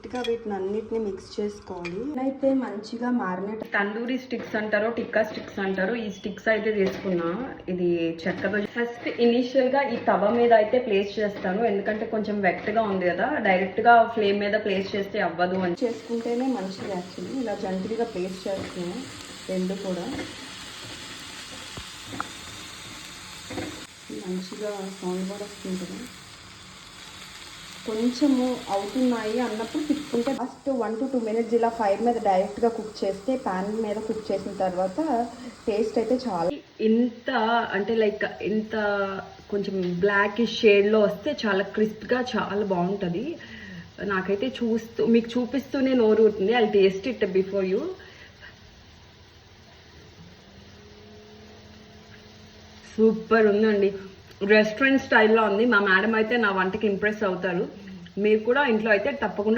నీట్గా వీటిని అన్నిటిని మిక్స్ చేసుకోవాలి. అయితే మంచిగా మ్యారినేట్ తందూరి స్టిక్స్ అంటారో టిక్కా స్టిక్స్ అంటారో, ఈ స్టిక్స్ అయితే తీసుకున్నా. ఇది చెక్కతో ఫస్ట్ ఇనిషియల్గా ఈ తవ మీద అయితే ప్లేస్ చేస్తాను, ఎందుకంటే కొంచెం వెట్గా ఉంది కదా, డైరెక్ట్గా ఫ్లేమ్ మీద ప్లేస్ చేస్తే అవ్వదు అని చేసుకుంటేనే మంచిది. యాక్చువల్లీ ఇలా జంటిగా ప్లేస్ చేస్తున్నాను రెండు కూడా. మంచిగా సౌండ్ కూడా వస్తుంది కదా. కొంచెము అవుతున్నాయి అన్నప్పుడు తిప్పుకుంటే ఫస్ట్ 1 to 2 minutes ఇలా ఫైర్ మీద డైరెక్ట్గా కుక్ చేస్తే, ప్యాన్ మీద కుక్ చేసిన తర్వాత టేస్ట్ అయితే చాలా ఇంత అంటే లైక్ ఇంత కొంచెం బ్లాక్ షేడ్లో వస్తే చాలా క్రిస్ప్గా చాలా బాగుంటుంది. నాకైతే మీకు చూపిస్తూనే నోరు ఊరుతుంది. I taste it before you. Super ఉందండి, రెస్టారెంట్ స్టైల్లో ఉంది. మా మేడం అయితే నా వంటకి ఇంప్రెస్ అవుతారు. మీరు కూడా ఇంట్లో అయితే తప్పకుండా